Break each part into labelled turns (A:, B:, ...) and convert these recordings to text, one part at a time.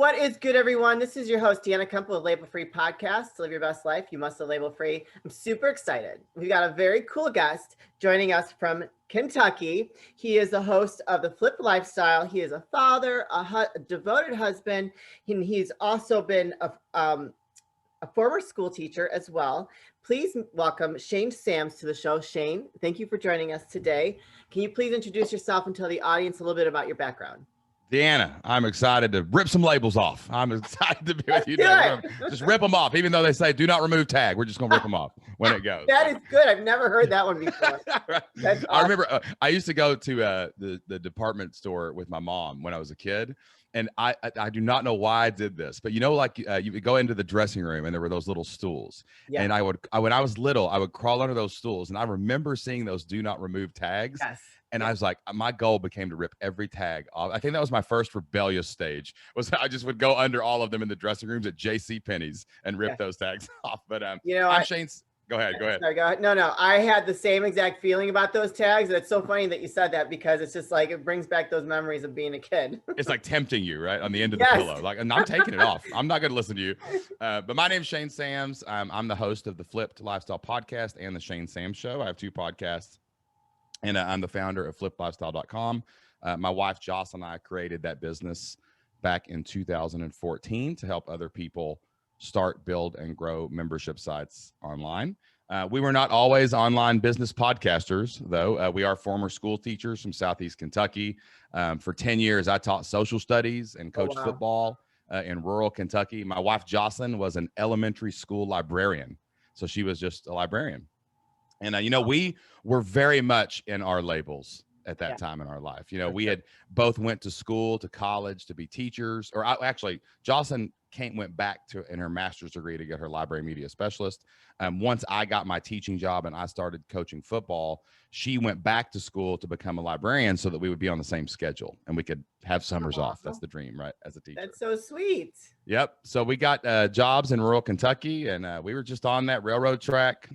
A: What is good, everyone? This is your host, Deanna Kuempel of Label Free Podcast. To live your best life, you must live label free. I'm super excited. We've got a very cool guest joining us from Kentucky. He is the host of The Flipped Lifestyle. He is a father, a devoted husband, and he's also been a former school teacher as well. Please welcome Shane Sams to the show. Shane, thank you for joining us today. Can you please introduce yourself and tell the audience a little bit about your background?
B: Deanna, I'm excited to rip some labels off. I'm excited to be with you today. Just rip them off, even though they say do not remove tag. We're just going to rip them off when it goes.
A: That is good. I've never heard that one before.
B: Right. That's awesome. I remember I used to go to the department store with my mom when I was a kid. And I do not know why I did this, but you know, like you would go into the dressing room and there were those little stools. Yeah. And when I was little, I would crawl under those stools. And I remember seeing those do not remove tags.
A: Yes.
B: And I was like, my goal became to rip every tag off. I think that was my first rebellious stage, was I just would go under all of them in the dressing rooms at JCPenney's and rip those tags off. But
A: you know,
B: I'm Shane's. Go ahead.
A: Sorry, go ahead. No. I had the same exact feeling about those tags. It's so funny that you said that because it's just like, it brings back those memories of being a kid.
B: It's like tempting you, right? On the end of the pillow. Like, and I'm taking it off. I'm not going to listen to you. But my name's Shane Sams. I'm the host of the Flipped Lifestyle Podcast and the Shane Sams Show. I have two podcasts. And I'm the founder of flippedlifestyle.com. My wife, Jocelyn, and I created that business back in 2014 to help other people start, build, and grow membership sites online. We were not always online business podcasters, though. We are former school teachers from Southeast Kentucky. For 10 years, I taught social studies and coached football in rural Kentucky. My wife, Jocelyn, was an elementary school librarian. So she was just a librarian. And, you know, we were very much in our labels at that time in our life. You know, we had both went to school, to college, to be teachers. Or actually, Jocelyn went back in her master's degree to get her library media specialist. Once I got my teaching job and I started coaching football, she went back to school to become a librarian so that we would be on the same schedule and we could have summers off. That's the dream, right? As a teacher.
A: That's so sweet.
B: Yep. So we got jobs in rural Kentucky, and we were just on that railroad track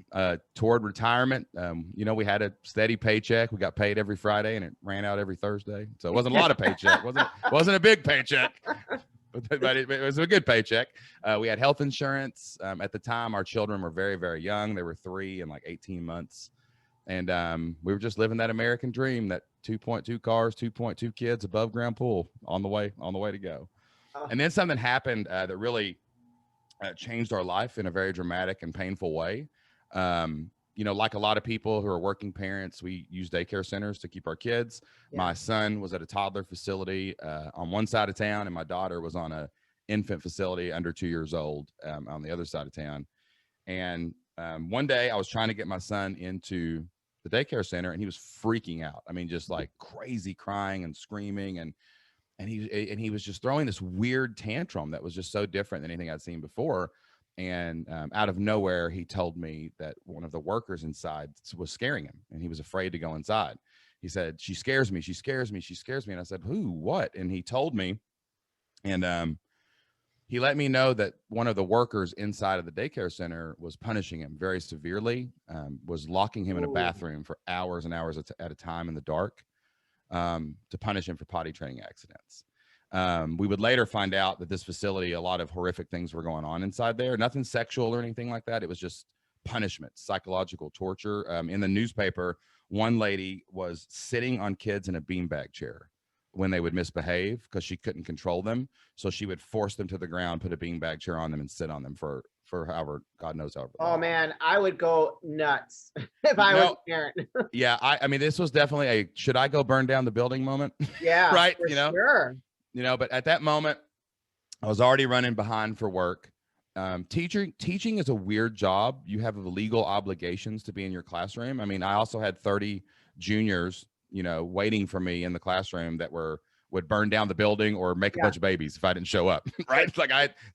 B: toward retirement. You know, we had a steady paycheck. We got paid every Friday, and it ran out every Thursday. So it wasn't a lot of paycheck. wasn't a big paycheck, but it was a good paycheck. We had health insurance. At the time, our children were very, very young. They were 3 and like 18 months. And we were just living that American dream, that 2.2 cars, 2.2 kids, above ground pool on the way to go. And then something happened that really changed our life in a very dramatic and painful way. You know, like a lot of people who are working parents, we use daycare centers to keep our kids. Yeah. My son was at a toddler facility on one side of town, and my daughter was on a infant facility under 2 years old on the other side of town. And one day I was trying to get my son into the daycare center, and he was freaking out. I mean, just like crazy crying and screaming, and he was just throwing this weird tantrum that was just so different than anything I'd seen before. And out of nowhere, he told me that one of the workers inside was scaring him, and he was afraid to go inside. He said, "She scares me. She scares me. She scares me." And I said, "Who? What?" And he told me, and he let me know that one of the workers inside of the daycare center was punishing him very severely, was locking him in a bathroom for hours and hours at a time in the dark to punish him for potty training accidents. We would later find out that this facility, a lot of horrific things were going on inside there. Nothing sexual or anything like that. It was just punishment, psychological torture. In the newspaper, one lady was sitting on kids in a beanbag chair when they would misbehave because she couldn't control them. So she would force them to the ground, put a beanbag chair on them, and sit on them for however, God knows however long.
A: Oh man, I would go nuts if I was a parent.
B: Yeah, I mean, this was definitely a should I go burn down the building moment.
A: Yeah,
B: right.
A: You know, sure.
B: You know, but at that moment, I was already running behind for work. Teaching is a weird job. You have legal obligations to be in your classroom. I mean, I also had 30 juniors, you know, waiting for me in the classroom that would burn down the building or make a bunch of babies if I didn't show up. Right. Like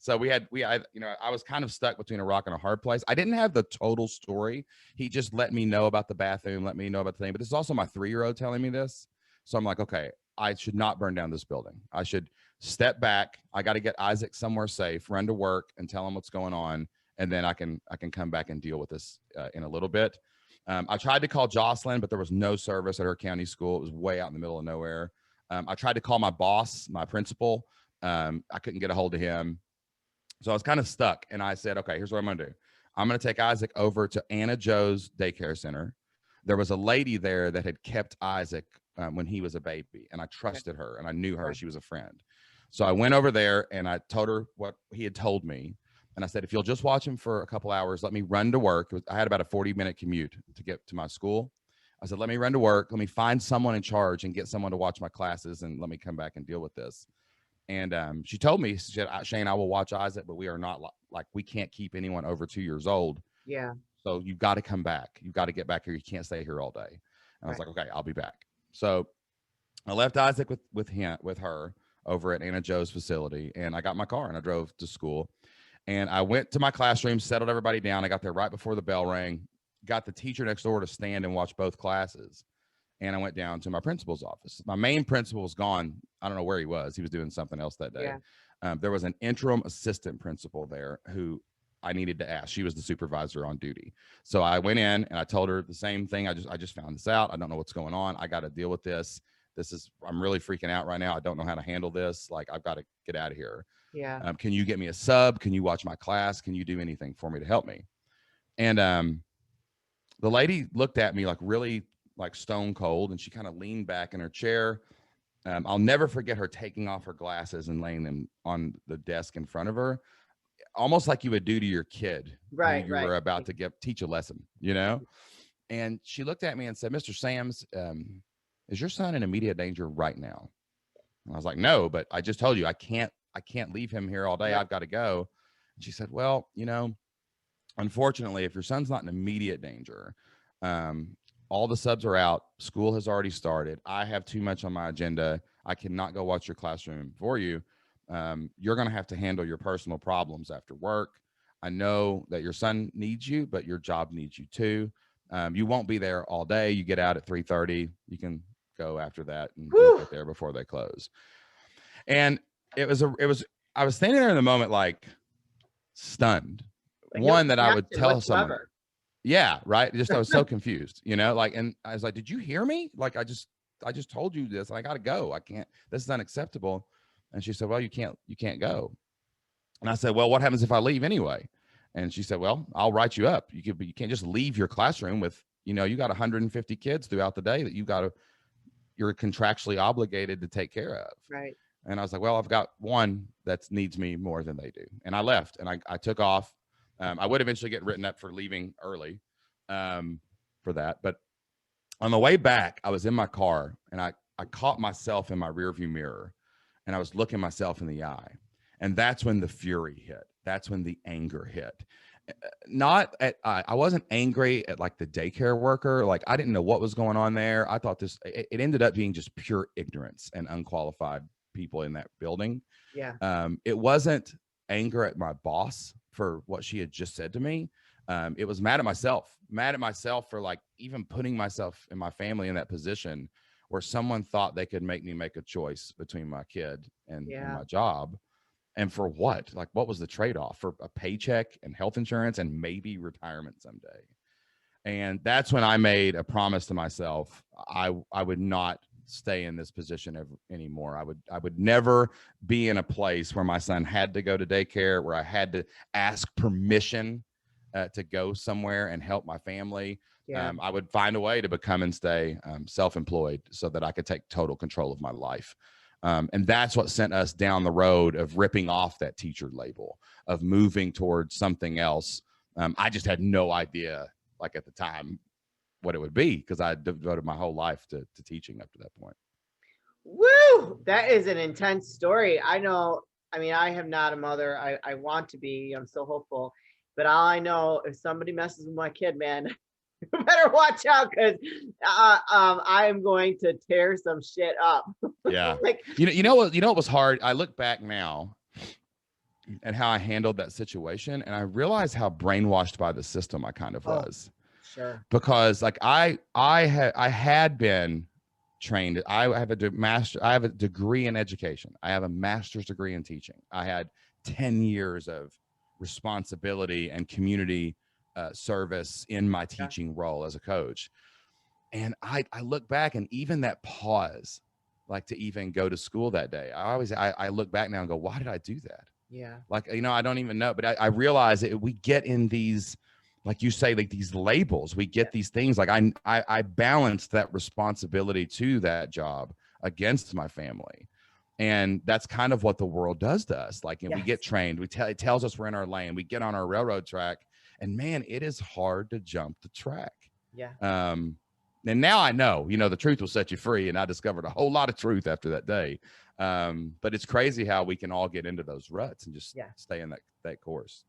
B: you know, I was kind of stuck between a rock and a hard place. I didn't have the total story. He just let me know about the bathroom, let me know about the thing. But this is also my 3-year-old telling me this. So I'm like, okay, I should not burn down this building. I should step back. I got to get Isaac somewhere safe, run to work and tell him what's going on. And then I can come back and deal with this in a little bit. I tried to call Jocelyn, but there was no service at her county school. It was way out in the middle of nowhere. I tried to call my boss, my principal, I couldn't get a hold of him. So I was kind of stuck. And I said, okay, here's what I'm going to do. I'm going to take Isaac over to Anna Joe's daycare center. There was a lady there that had kept Isaac when he was a baby, and I trusted her and I knew her. She was a friend. So I went over there and I told her what he had told me. And I said, if you'll just watch him for a couple hours, let me run to work. I had about a 40-minute commute to get to my school. I said, let me run to work. Let me find someone in charge and get someone to watch my classes, and let me come back and deal with this. And she told me, she said, Shane, I will watch Isaac, but we are not like, we can't keep anyone over 2 years old.
A: Yeah.
B: So you've got to come back. You've got to get back here. You can't stay here all day. And I was like, okay, I'll be back. So I left Isaac with her over at Anna Joe's facility, and I got my car and I drove to school. And I went to my classroom, settled everybody down. I got there right before the bell rang, got the teacher next door to stand and watch both classes. And I went down to my principal's office. My main principal was gone. I don't know where he was. He was doing something else that day. Yeah. There was an interim assistant principal there who I needed to ask. She was the supervisor on duty. So I went in and I told her the same thing. I just found this out. I don't know what's going on. I got to deal with this. I'm really freaking out right now. I don't know how to handle this. Like, I've got to get out of here.
A: Yeah.
B: Can you get me a sub? Can you watch my class? Can you do anything for me to help me? And the lady looked at me like really like stone cold, and she kind of leaned back in her chair. I'll never forget her taking off her glasses and laying them on the desk in front of her, almost like you would do to your kid.
A: Right.
B: Who you were about to teach a lesson, you know? And she looked at me and said, Mr. Sams, is your son in immediate danger right now? And I was like, no, but I just told you, I can't leave him here all day. I've got to go. And she said, well, you know, unfortunately, if your son's not in immediate danger, all the subs are out. School has already started. I have too much on my agenda. I cannot go watch your classroom for you. You're going to have to handle your personal problems after work. I know that your son needs you, but your job needs you too. You won't be there all day. You get out at 3:30. You can go after that and get there before they close. And I was standing there in the moment, like stunned. Like, one that I would tell someone. Yeah, right. Just I was so confused, you know, like, and I was like, did you hear me? Like, I just told you this. I got to go. I can't, this is unacceptable. And she said, well, you can't go. And I said, well, what happens if I leave anyway? And she said, well, I'll write you up. You can't just leave your classroom with, you know, you got 150 kids throughout the day that you're contractually obligated to take care of.
A: Right.
B: And I was like, well, I've got one that needs me more than they do. And I left and I took off. I would eventually get written up for leaving early for that. But on the way back, I was in my car and I caught myself in my rearview mirror and I was looking myself in the eye. And that's when the fury hit. That's when the anger hit. I wasn't angry at like the daycare worker. Like, I didn't know what was going on there. I thought it ended up being just pure ignorance and unqualified people in that building.
A: Yeah.
B: It wasn't anger at my boss for what she had just said to me. It was mad at myself for like even putting myself and my family in that position where someone thought they could make me make a choice between my kid and my job. And for what? Like, what was the trade-off? For a paycheck and health insurance and maybe retirement someday. And that's when I made a promise to myself. I would not stay in this position anymore. I would never be in a place where my son had to go to daycare, where I had to ask permission to go somewhere and help my family.
A: Yeah.
B: I would find a way to become and stay self-employed so that I could take total control of my life. And that's what sent us down the road of ripping off that teacher label, of moving towards something else. I just had no idea, like at the time, what it would be, because I devoted my whole life to teaching up to that point.
A: Woo! That is an intense story. I know. I mean, I am not a mother. I want to be. I'm so hopeful. But all I know, if somebody messes with my kid, man, you better watch out, because I am going to tear some shit up.
B: Yeah.
A: Like,
B: you know what was hard? I look back now at how I handled that situation, and I realized how brainwashed by the system I kind of was.
A: Sure.
B: Because like I had been trained. I have a degree in education. I have a master's degree in teaching. I had 10 years of responsibility and community service in my teaching role as a coach. And I look back, and even that pause like to even go to school that day. I look back now and go, why did I do that?
A: Yeah.
B: Like, I don't even know, but I realize that we get in these, like you say, like these labels, we get these things. Like I balanced that responsibility to that job against my family. And that's kind of what the world does to us. Like, and we get trained, it tells us we're in our lane, we get on our railroad track, and man, it is hard to jump the track.
A: Yeah.
B: And now I know, the truth will set you free. And I discovered a whole lot of truth after that day. But it's crazy how we can all get into those ruts and just stay in that course,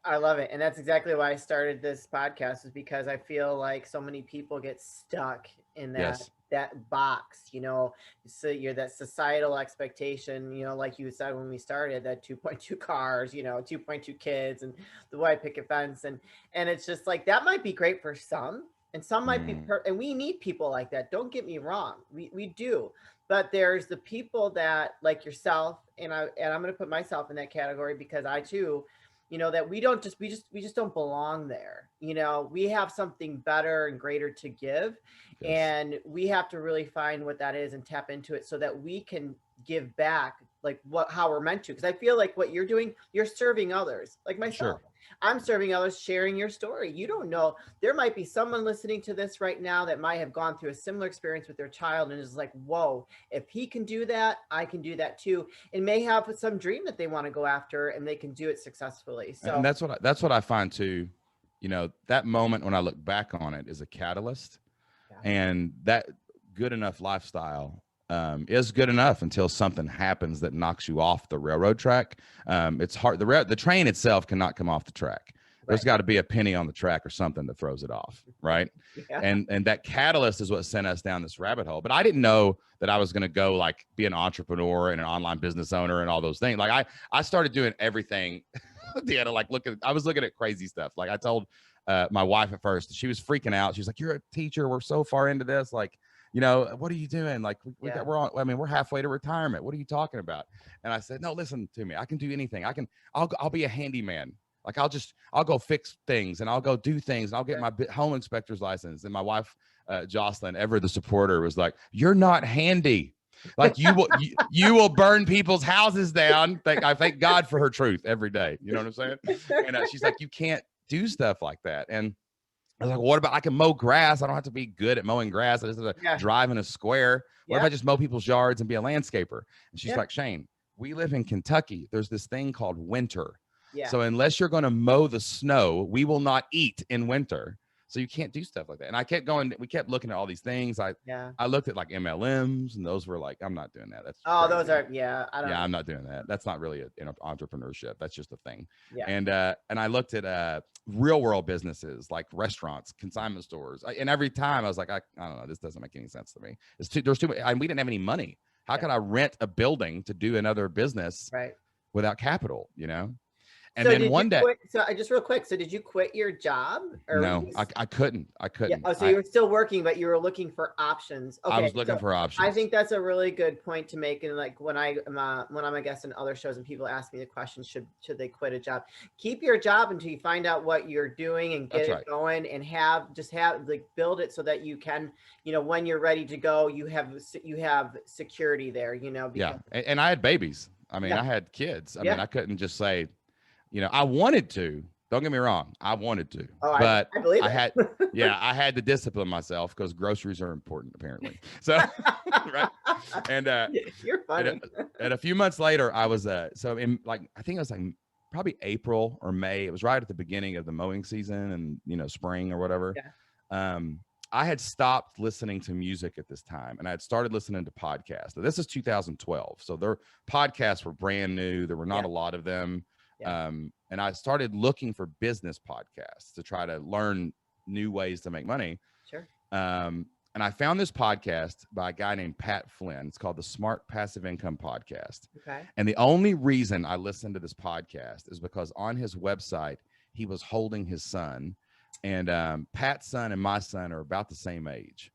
A: I love it. And that's exactly why I started this podcast, is because I feel like so many people get stuck in that box, so you're that societal expectation, like you said, when we started, that 2.2 cars, 2.2 kids and the white picket fence. And it's just like, that might be great for some, and some might be, and we need people like that. Don't get me wrong. We do. But there's the people that, like yourself, and I'm going to put myself in that category, because I too, that we just don't belong there. We have something better and greater to give. And we have to really find what that is and tap into it, so that we can give back, like how we're meant to. Because I feel like what you're doing, you're serving others, like myself. I'm serving others, sharing your story. You don't know, there might be someone listening to this right now that might have gone through a similar experience with their child and is like, whoa, if he can do that, I can do that too. And may have some dream that they want to go after, and they can do it successfully. So,
B: and that's what I find too. That moment when I look back on it is a catalyst, and that good enough lifestyle is good enough until something happens that knocks you off the railroad track. It's hard. The train itself cannot come off the track. There's got to be a penny on the track or something that throws it off, right? And that catalyst is what sent us down this rabbit hole. But I didn't know that I was going to go like be an entrepreneur and an online business owner and all those things. Like I started doing everything. Deanna, like I was looking at crazy stuff. Like I told my wife at first, she was freaking out. She was like, "You're a teacher. We're so far into this. Like, what are you doing? Like we're halfway to retirement. What are you talking about?" And I said, "No, listen to me. I can do anything. I'll be a handyman. Like I'll go fix things, and I'll go do things, and I'll get my home inspector's license." And my wife, Jocelyn, ever the supporter, was like, "You're not handy. Like you will burn people's houses down." I thank God for her truth every day. You know what I'm saying? And she's like, "You can't do stuff like that." And I was like, "What about I can mow grass? I don't have to be good at mowing grass. I just have to drive in a square. What if I just mow people's yards and be a landscaper?" And she's like, "Shane, we live in Kentucky. There's this thing called winter. So unless you're going to mow the snow, we will not eat in winter. So you can't do stuff like that." And I kept going. We kept looking at all these things. I looked at like MLMs, and those were like, I'm not doing that. That's crazy.
A: Those are I'm
B: not doing that. That's not really an entrepreneurship. That's just a thing. And I looked at real world businesses like restaurants, consignment stores, and every time I was like, I don't know, this doesn't make any sense to me. There's too many. We didn't have any money. How could I rent a building to do another business without capital? And
A: so
B: then one day,
A: just real quick. So did you quit your job? Or
B: no, I couldn't.
A: Yeah. So you were still working, but you were looking for options. Okay,
B: I was looking for options.
A: I think that's a really good point to make. And like when I'm a guest in other shows and people ask me the question, should they quit a job? Keep your job until you find out what you're doing and get it going, and build it so that you can, when you're ready to go, you have security there, because,
B: And I had babies. I mean, I had kids. I mean, I couldn't just say, I wanted to. Don't get me wrong, I wanted to, but
A: I believe
B: I had, I had to discipline myself because groceries are important, apparently. So, right. And
A: you're funny.
B: And a few months later, I was so in I think it was like probably April or May. It was right at the beginning of the mowing season and spring or whatever. I had stopped listening to music at this time, and I had started listening to podcasts. So this is 2012, so their podcasts were brand new. There were not a lot of them. And I started looking for business podcasts to try to learn new ways to make money. And I found this podcast by a guy named Pat Flynn. It's called the Smart Passive Income Podcast. And the only reason I listened to this podcast is because on his website, he was holding his son, and Pat's son and my son are about the same age.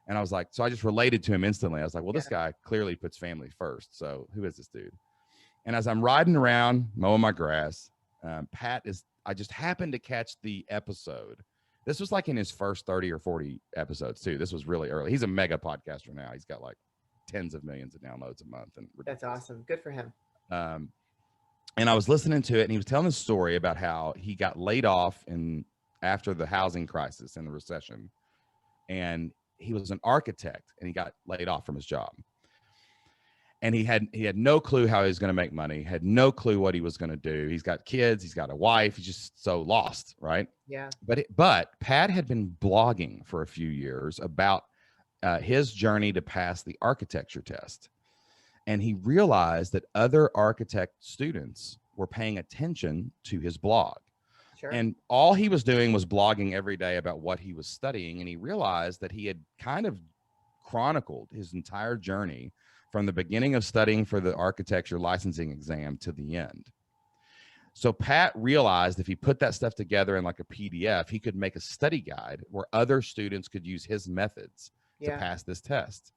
B: And I was like, so I just related to him instantly. I was like, well, this guy clearly puts family first. So who is this dude? And as I'm riding around mowing my grass, I just happened to catch the episode. This was like in his first 30 or 40 episodes too. This was really early. He's a mega podcaster now. He's got like tens of millions of downloads a month. And
A: That's awesome. Good for him.
B: And I was listening to it, and he was telling a story about how he got laid off after the housing crisis and the recession. And he was an architect, and he got laid off from his job. And he had no clue how he was going to make money, had no clue what he was going to do. He's got kids, he's got a wife, he's just so lost, right?
A: Yeah.
B: But Pat had been blogging for a few years about his journey to pass the architecture test. And he realized that other architect students were paying attention to his blog.
A: Sure.
B: And all he was doing was blogging every day about what he was studying. And he realized that he had kind of chronicled his entire journey from the beginning of studying for the architecture licensing exam to the end. So Pat realized if he put that stuff together in like a PDF, he could make a study guide where other students could use his methods to pass this test.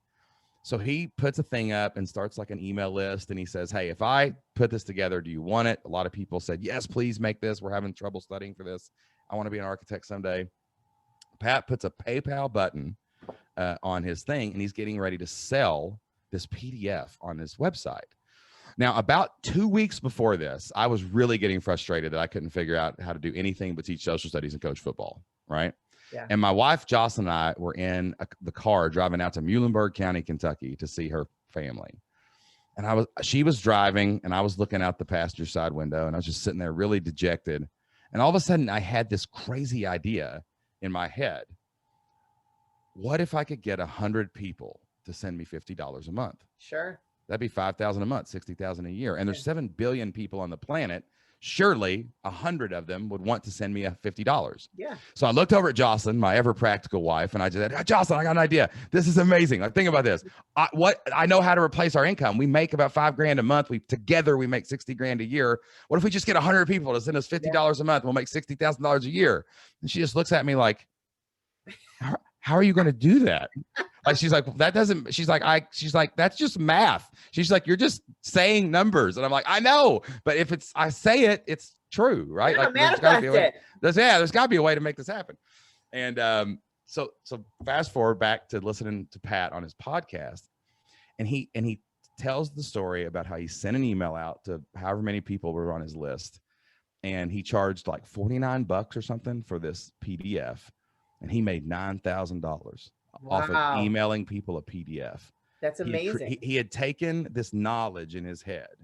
B: So he puts a thing up and starts like an email list, and he says, hey, if I put this together, do you want it? A lot of people said, yes, please make this. We're having trouble studying for this. I want to be an architect someday. Pat puts a PayPal button on his thing, and he's getting ready to sell this PDF on his website. Now, about 2 weeks before this, I was really getting frustrated that I couldn't figure out how to do anything but teach social studies and coach football, right?
A: Yeah.
B: And my wife, Jocelyn, and I were in the car driving out to Muhlenberg County, Kentucky to see her family. And she was driving, and I was looking out the passenger side window, and I was just sitting there really dejected. And all of a sudden I had this crazy idea in my head. What if I could get 100 people to send me $50 a month?
A: Sure.
B: That'd be $5,000 a month, $60,000 a year. And there's 7 billion people on the planet. Surely 100 of them would want to send me $50.
A: Yeah.
B: So I looked over at Jocelyn, my ever practical wife, and I just said, hey, Jocelyn, I got an idea. This is amazing. Like, think about this. I know how to replace our income. We make about $5,000 a month. Together we make $60,000 a year. What if we just get 100 people to send us $50 a month? We'll make $60,000 a year. And she just looks at me like, how are you going to do that? Like, she's like, that doesn't, she's like, that's just math. She's like, you're just saying numbers. And I'm like, I know, but if I say it, it's true, right?
A: Yeah,
B: like
A: there's gotta
B: be a way to make this happen. And so fast forward back to listening to Pat on his podcast, and he tells the story about how he sent an email out to however many people were on his list, and he charged like $49 or something for this PDF, and he made $9,000 off of emailing people a PDF.
A: That's amazing.
B: He had taken this knowledge in his head,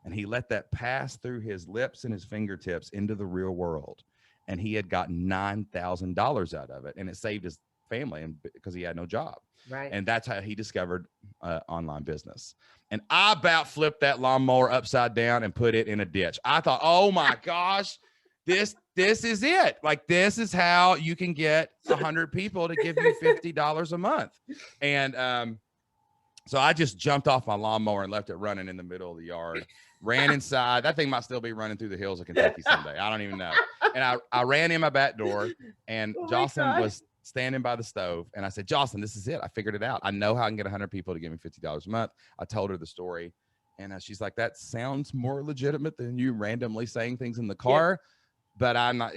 B: and he let that pass through his lips and his fingertips into the real world. And he had gotten $9,000 out of it, and it saved his family because he had no job.
A: Right.
B: And that's how he discovered online business. And I about flipped that lawnmower upside down and put it in a ditch. I thought, oh my gosh, this is it. Like, this is how you can get 100 people to give you $50 a month. And so I just jumped off my lawnmower and left it running in the middle of the yard, ran inside. That thing might still be running through the hills of Kentucky someday. I don't even know. And I ran in my back door, and Jocelyn was standing by the stove. And I said, Jocelyn, this is it. I figured it out. I know how I can get 100 people to give me $50 a month. I told her the story. And she's like, that sounds more legitimate than you randomly saying things in the car. Yeah. But I'm not,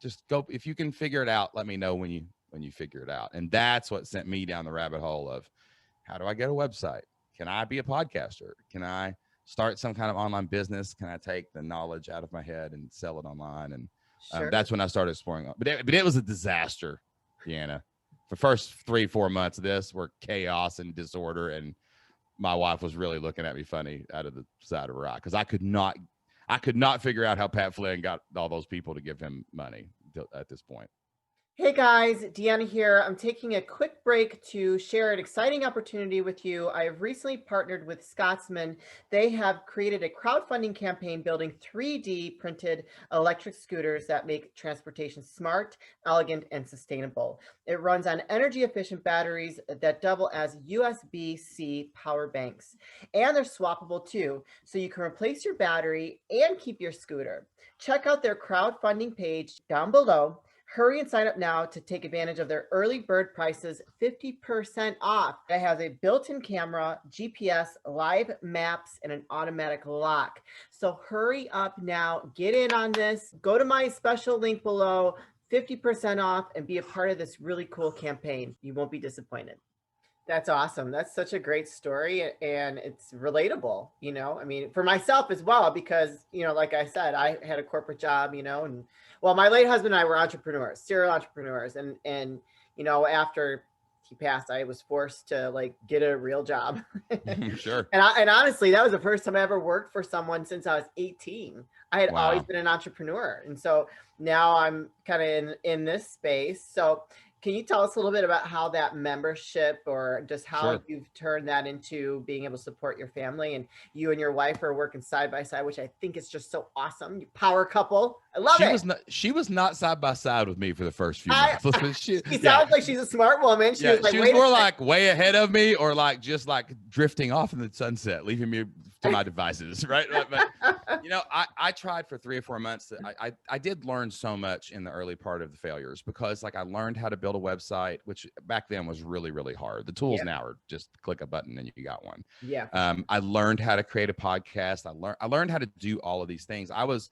B: just go. If you can figure it out, let me know when you figure it out. And that's what sent me down the rabbit hole of, how do I get a website? Can I be a podcaster? Can I start some kind of online business? Can I take the knowledge out of my head and sell it online? And that's when I started exploring. But it was a disaster, Deanna. The first 3-4 months of this were chaos and disorder. And my wife was really looking at me funny out of the side of her eye, because I could not figure out how Pat Flynn got all those people to give him money at this point.
A: Hey guys, Deanna here. I'm taking a quick break to share an exciting opportunity with you. I have recently partnered with Scotsman. They have created a crowdfunding campaign building 3D printed electric scooters that make transportation smart, elegant, and sustainable. It runs on energy efficient batteries that double as USB-C power banks. And they're swappable too, so you can replace your battery and keep your scooter. Check out their crowdfunding page down below. Hurry and sign up now to take advantage of their early bird prices, 50% off. It has a built-in camera, GPS, live maps, and an automatic lock. So hurry up now, get in on this. Go to my special link below, 50% off, and be a part of this really cool campaign. You won't be disappointed. That's awesome. That's such a great story and it's relatable, you know. I mean, for myself as well, because, you know, like I said, I had a corporate job, you know, and well, my late husband and I were entrepreneurs, serial entrepreneurs, and you know, after he passed, I was forced to like get a real job.
B: Sure.
A: And honestly, that was the first time I ever worked for someone since I was 18. I had always
B: Wow.
A: been an entrepreneur. And so now I'm kind of in this space. So can you tell us a little bit about how that membership or just how
B: Sure.
A: you've turned that into being able to support your family, and you and your wife are working side by side, which I think is just so awesome. You power couple. I love it.
B: She was not side by side with me for the first few
A: I
B: months. She,
A: she
B: yeah.
A: sounds like she's a smart woman. She
B: Yeah,
A: was like,
B: she was
A: wait a
B: more
A: second.
B: like way ahead of me, or like just like drifting off in the sunset, leaving me to my devices, right? But you know, I tried for 3 or 4 months. I did learn so much in the early part of the failures, because like I learned how to build a website, which back then was really, really hard. The tools
A: Yeah,
B: now are just click a button and you got one.
A: yeah, for sure.
B: I learned how to create a podcast. I learned how to do all of these things. I was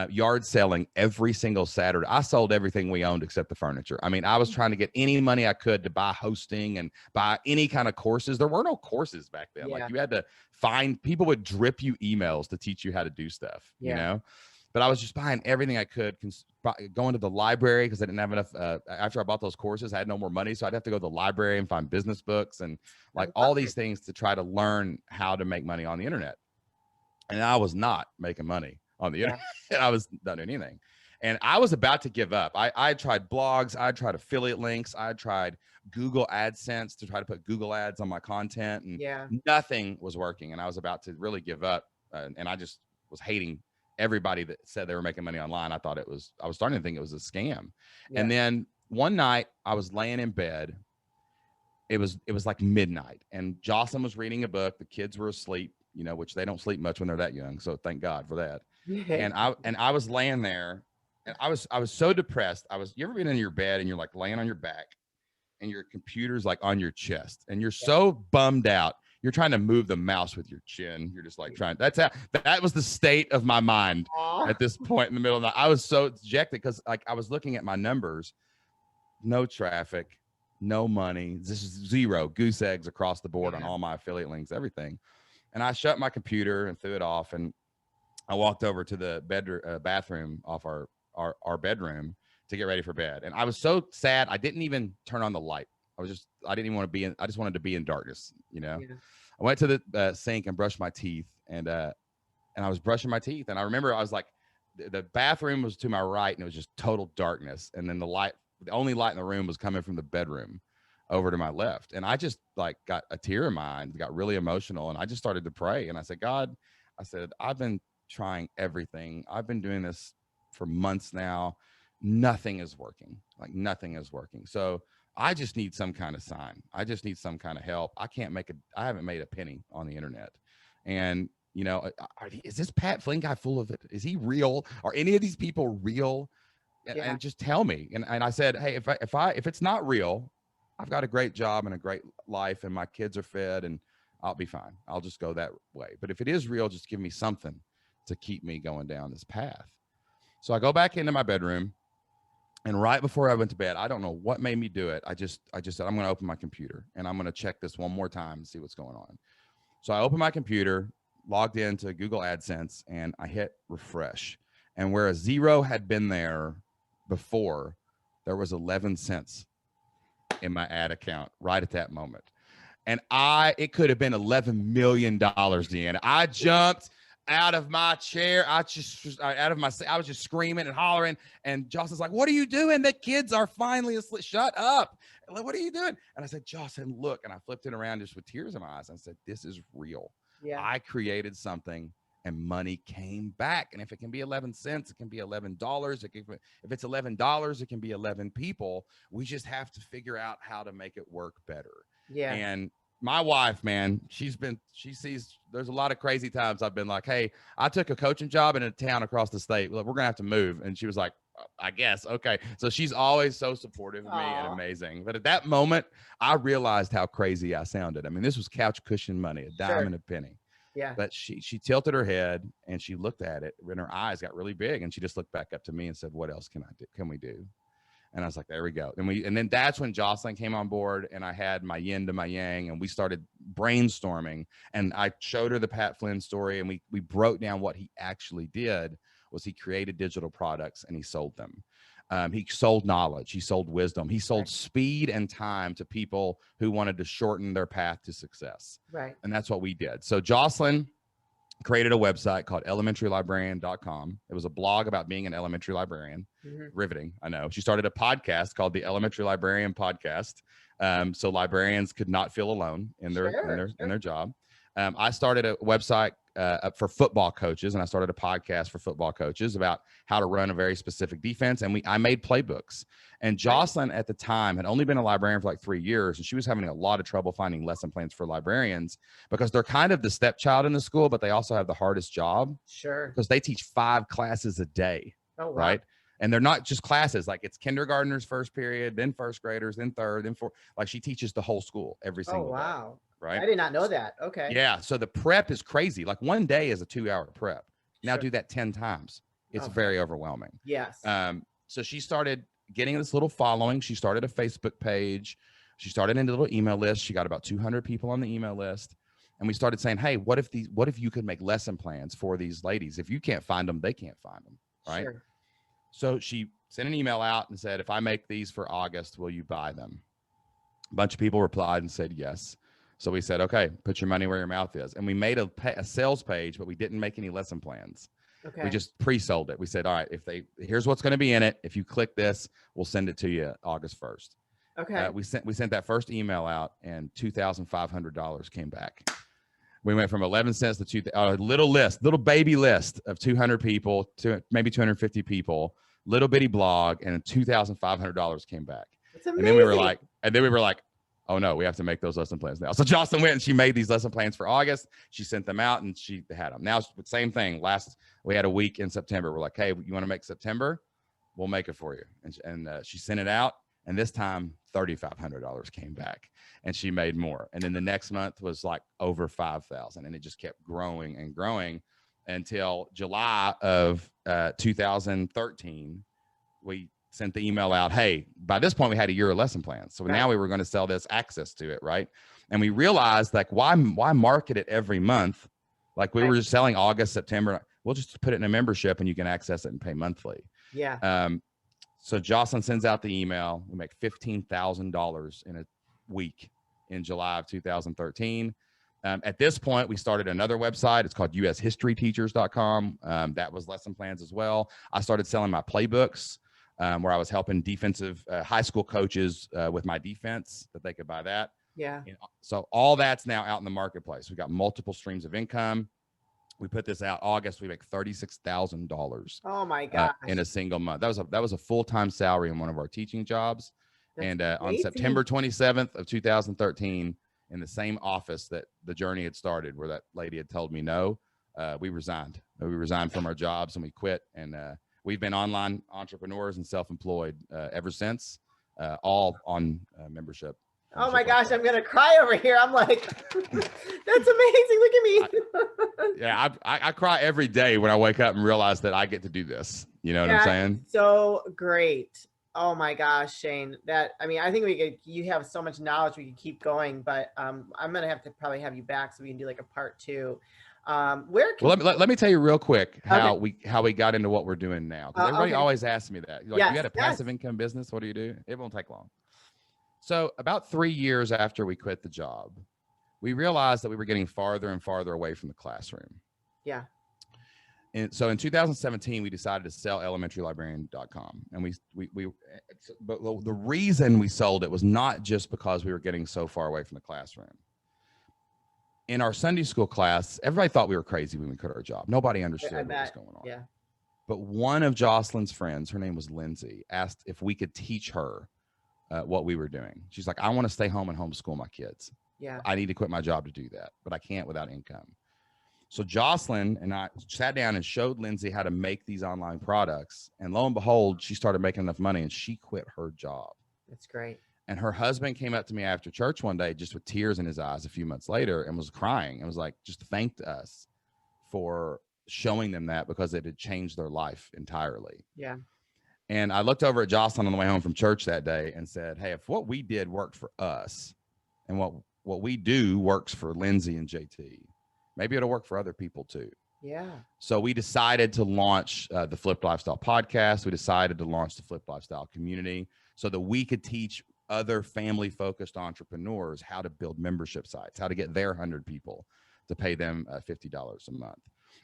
B: yard selling every single Saturday. I sold everything we owned except the furniture. I mean, I was trying to get any money I could to buy hosting and buy any kind of courses. There were no courses back then. Like
A: Yeah,
B: you had to find people would drip you emails to teach you how to do stuff, you
A: yeah.
B: know? But I was just buying everything I could, going to the library because I didn't have enough. After I bought those courses, I had no more money. So I'd have to go to the library and find business books and
A: I
B: like
A: love
B: all these
A: it.
B: things to try to learn how to make money on the internet. And I was not making money on the
A: Yeah,
B: internet. I was not doing anything. And I was about to give up. I tried blogs. I tried affiliate links. I tried Google AdSense to try to put Google ads on my content, and
A: yeah,
B: nothing was working. And I was about to really give up. And I just was hating everybody that said they were making money online. I was starting to think it was a scam.
A: yeah,
B: And then one night I was laying in bed. It was like midnight, and Jocelyn was reading a book. The kids were asleep, you know, which they don't sleep much when they're that young. So thank God for that.
A: yeah.
B: And I was laying there, and I was so depressed. You ever been in your bed and you're like laying on your back and your computer's like on your chest and you're so bummed out. You're trying to move the mouse with your chin. You're just like trying. That was the state of my mind
A: Aw.
B: at this point in the middle of the night. I was so dejected because like I was looking at my numbers, no traffic, no money, this is zero goose eggs across the board on
A: Yeah,
B: all my affiliate links, everything. And I shut my computer and threw it off, and I walked over to the bathroom off our bedroom to get ready for bed. And I was so sad, I didn't even turn on the light. I didn't even want to be in. I just wanted to be in darkness, you know.
A: yeah,
B: I went to the sink and brushed my teeth, and I was brushing my teeth, and I remember I was like, the bathroom was to my right, and it was just total darkness, and then the only light in the room was coming from the bedroom over to my left, and I just like got a tear in my eye, got really emotional, and I just started to pray, and I said, God, I said, I've been trying everything. I've been doing this for months now. Nothing is working. Like nothing is working. So I just need some kind of sign. I just need some kind of help. I haven't made a penny on the internet. And, you know, is this Pat Flynn guy full of it? Is he real? Are any of these people real?
A: yeah,
B: And just tell me. And I said, hey, if it's not real, I've got a great job and a great life and my kids are fed and I'll be fine. I'll just go that way. But if it is real, just give me something to keep me going down this path. So I go back into my bedroom, and right before I went to bed, I don't know what made me do it. I just said, I'm going to open my computer and I'm going to check this one more time and see what's going on. So I opened my computer, logged into Google AdSense, and I hit refresh. And where a zero had been there before, there was 11 cents in my ad account right at that moment. And it could have been $11 million, Deanna. I jumped out of my chair. I was just screaming and hollering. And Jocelyn's like, what are you doing? The kids are finally asleep. Shut up. Like, what are you doing? And I said, Jocelyn, look. And I flipped it around just with tears in my eyes. I said, this is real.
A: yeah,
B: I created something and money came back. And if it can be 11 cents, it can be $11. If it's $11, it can be 11 people. We just have to figure out how to make it work better.
A: yeah.
B: And my wife, man, she sees there's a lot of crazy times I've been like, hey, I took a coaching job in a town across the state. Look, we're going to have to move. And she was like, I guess. Okay. So she's always so supportive of me and
A: Aw,
B: amazing. But at that moment, I realized how crazy I sounded. I mean, this was couch cushion money, a dime
A: sure.
B: and a penny.
A: Yeah,
B: But she tilted her head and she looked at it and her eyes got really big. And she just looked back up to me and said, what else can we do? And I was like, there we go. And then that's when Jocelyn came on board, and I had my yin to my yang, and we started brainstorming, and I showed her the Pat Flynn story, and we broke down what he actually did was he created digital products and he sold them. He sold knowledge. He sold wisdom. He sold speed and time to people who wanted to shorten their path to success.
A: Right.
B: And that's what we did. So Jocelyn created a website called elementarylibrarian.com. It was a blog about being an elementary librarian. Riveting, I know. She started a podcast called the Elementary Librarian Podcast, so librarians could not feel alone in their job. I started a website for football coaches, and I started a podcast for football coaches about how to run a very specific defense. And I made playbooks. And Jocelyn at the time had only been a librarian for like 3 years, and she was having a lot of trouble finding lesson plans for librarians because they're kind of the stepchild in the school, but they also have the hardest job.
A: Sure.
B: Because they teach 5 classes a day. Oh, wow. Right. And they're not just classes, like it's kindergartners first period, then first graders, then third, then fourth. Like she teaches the whole school every single day.
A: Wow.
B: Right.
A: I did not know that. Okay.
B: Yeah. So the prep is crazy. Like one day is a 2-hour prep. Now do that 10 times. It's very overwhelming.
A: Yes.
B: So she started getting this little following. She started a Facebook page. She started into a little email list. She got about 200 people on the email list. And we started saying, hey, what if you could make lesson plans for these ladies? If you can't find them, they can't find them. Right. Sure. So she sent an email out and said, if I make these for August, will you buy them? A bunch of people replied and said yes. So we said, okay, put your money where your mouth is. And we made a sales page, but we didn't make any lesson plans. Okay. We just pre-sold it. We said, all right, here's what's going to be in it. If you click this, we'll send it to you August 1st. Okay. We sent that first email out, and $2,500 came back. We went from 11 cents to little baby list of 200 people to maybe 250 people, little bitty blog, and $2,500 came back.
A: That's amazing.
B: And then we were like, oh no, we have to make those lesson plans now. So Jocelyn went and she made these lesson plans for August. She sent them out and she had them. Now, same thing. We had a week in September. We're like, hey, you want to make September? We'll make it for you. And she sent it out. And this time $3,500 came back, and she made more. And then the next month was like over 5,000, and it just kept growing and growing until July of 2013. We sent the email out. Hey, by this point we had a year of lesson plans. So now we were going to sell this access to it. Right. And we realized, like, why market it every month? Like we were just selling August, September. We'll just put it in a membership and you can access it and pay monthly. Yeah. So Jocelyn sends out the email. We make $15,000 in a week in July of 2013. At this point, we started another website. It's called ushistoryteachers.com. That was lesson plans as well. I started selling my playbooks, where I was helping defensive high school coaches with my defense, that they could buy that. Yeah. So all that's now out in the marketplace. We've got multiple streams of income. We put this out August. We make $36,000.
A: Oh my gosh!
B: In a single month. That was a full-time salary in one of our teaching jobs. That's on September 27th of 2013, in the same office that the journey had started, where that lady had told me no, we resigned. We resigned from our jobs and we quit. And we've been online entrepreneurs and self-employed ever since, all on membership.
A: Oh my gosh, I'm gonna cry over here. I'm like, that's amazing. Look at me.
B: I cry every day when I wake up and realize that I get to do this. You know what I'm saying?
A: So great. Oh my gosh, Shane. I think you have so much knowledge, we could keep going, but I'm gonna have to probably have you back so we can do like a part 2.
B: Let me tell you real quick how we got into what we're doing now. Because everybody always asks me that. Like, you had a passive income business. What do you do? It won't take long. So about 3 years after we quit the job, we realized that we were getting farther and farther away from the classroom. Yeah. And so in 2017, we decided to sell elementarylibrarian.com. And but the reason we sold it was not just because we were getting so far away from the classroom. In our Sunday school class, everybody thought we were crazy when we quit our job. Nobody understood what was going on. Yeah. But one of Jocelyn's friends, her name was Lindsay, asked if we could teach her what we were doing. She's like, I want to stay home and homeschool my kids. Yeah. I need to quit my job to do that, but I can't without income. So Jocelyn and I sat down and showed Lindsay how to make these online products. And lo and behold, she started making enough money and she quit her job.
A: That's great.
B: And her husband came up to me after church one day, just with tears in his eyes a few months later, and was crying and was like, just thanked us for showing them that, because it had changed their life entirely. Yeah. And I looked over at Jocelyn on the way home from church that day and said, hey, if what we did worked for us and what we do works for Lindsay and JT, maybe it'll work for other people too.
A: Yeah.
B: So we decided to launch the Flipped Lifestyle podcast. We decided to launch the Flipped Lifestyle community so that we could teach other family-focused entrepreneurs how to build membership sites, how to get their 100 people to pay them $50 a month.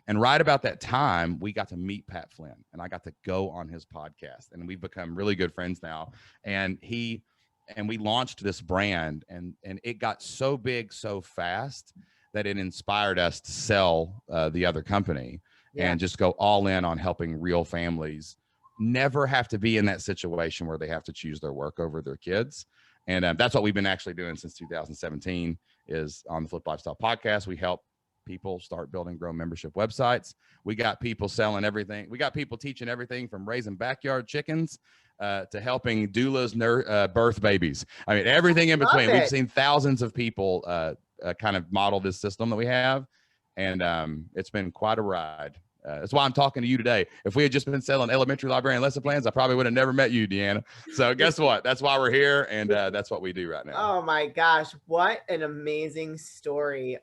B: And right about that time, we got to meet Pat Flynn, and I got to go on his podcast, and we've become really good friends now. And we launched this brand, and it got so big so fast that it inspired us to sell the other company and just go all in on helping real families never have to be in that situation where they have to choose their work over their kids. And that's what we've been actually doing since 2017 is on the Flip Lifestyle podcast. We help people start building, grow membership websites. We got people selling everything. We got people teaching everything from raising backyard chickens to helping doulas birth babies. I mean, everything in between. We've seen thousands of people kind of model this system that we have. And it's been quite a ride. That's why I'm talking to you today. If we had just been selling elementary librarian lesson plans, I probably would have never met you, Deanna. So guess what? That's why we're here. And that's what we do right now.
A: Oh my gosh. What an amazing story.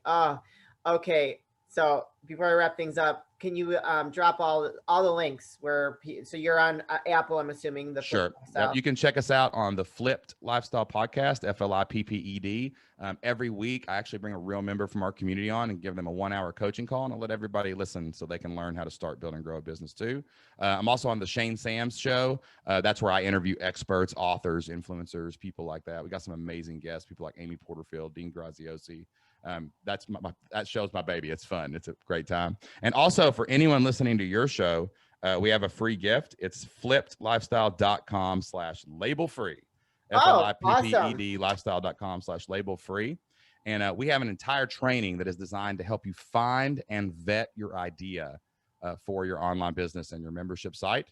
A: Okay. So before I wrap things up, can you drop all the links so you're on Apple, I'm assuming.
B: Sure. Yep. You can check us out on the Flipped Lifestyle Podcast, FLIPPED. Every week, I actually bring a real member from our community on and give them a 1-hour coaching call, and I'll let everybody listen so they can learn how to start, build, and grow a business too. I'm also on the Shane Sams Show. That's where I interview experts, authors, influencers, people like that. We got some amazing guests, people like Amy Porterfield, Dean Graziosi. That show's my baby. It's fun. It's a great time. And also for anyone listening to your show, we have a free gift. It's flippedlifestyle.com/label free. FLIPPED lifestyle.com/label free. And we have an entire training that is designed to help you find and vet your idea for your online business and your membership site.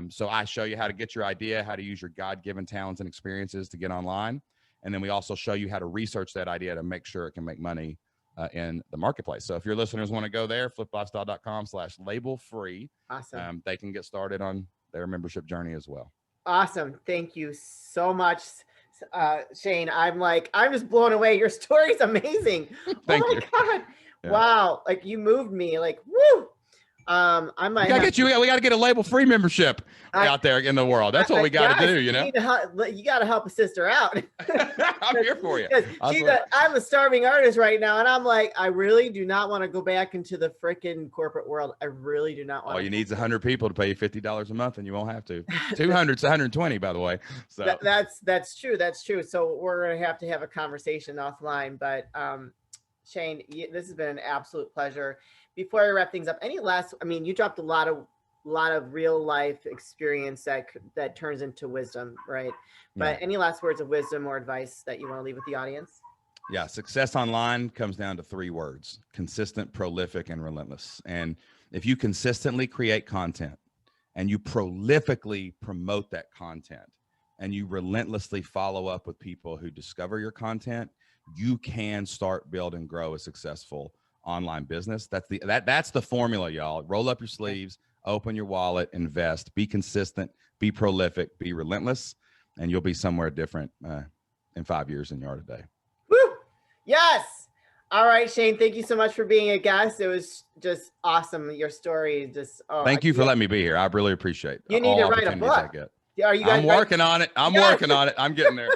B: So I show you how to get your idea, how to use your God-given talents and experiences to get online. And then we also show you how to research that idea to make sure it can make money in the marketplace. So if your listeners want to go there, flippedlifestyle.com/label free.
A: Awesome.
B: They can get started on their membership journey as well.
A: Awesome. Thank you so much, Shane. I'm just blown away. Your story's amazing.
B: Thank you.
A: God. Yeah. Wow. Like you moved me like, woo. I might
B: we got to get a label free membership out there in the world. That's what we got to do. You know,
A: you got to help a sister out.
B: I'm here for you.
A: I'm a starving artist right now. And I'm like, I really do not want to go back into the freaking corporate world. I really do not want
B: All you need is 100 people to pay you $50 a month and you won't have to. 200 to 120, by the way. So
A: that's true. That's true. So we're going to have a conversation offline, but Shane, this has been an absolute pleasure. Before I wrap things up, you dropped a lot of real life experience that turns into wisdom, right? But any last words of wisdom or advice that you want to leave with the audience?
B: Yeah. Success online comes down to 3 words: consistent, prolific, and relentless. And if you consistently create content and you prolifically promote that content and you relentlessly follow up with people who discover your content, you can start, build, and grow a successful online business. That's the formula, y'all. Roll up your sleeves, open your wallet, invest, be consistent, be prolific, be relentless, and you'll be somewhere different in 5 years than you are today.
A: Woo! Yes. All right, Shane, thank you so much for being a guest. It was just awesome. Your story
B: thank you for letting me be here. I really appreciate it.
A: You need to write a book.
B: I'm working on it. I'm working on it. I'm getting there.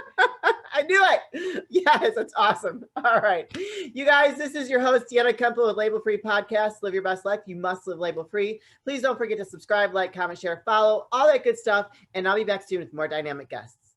A: I knew it. Yes, that's awesome. All right. You guys, this is your host, Deanna Kuempel with Label Free Podcast. Live your best life. You must live label free. Please don't forget to subscribe, like, comment, share, follow, all that good stuff. And I'll be back soon with more dynamic guests.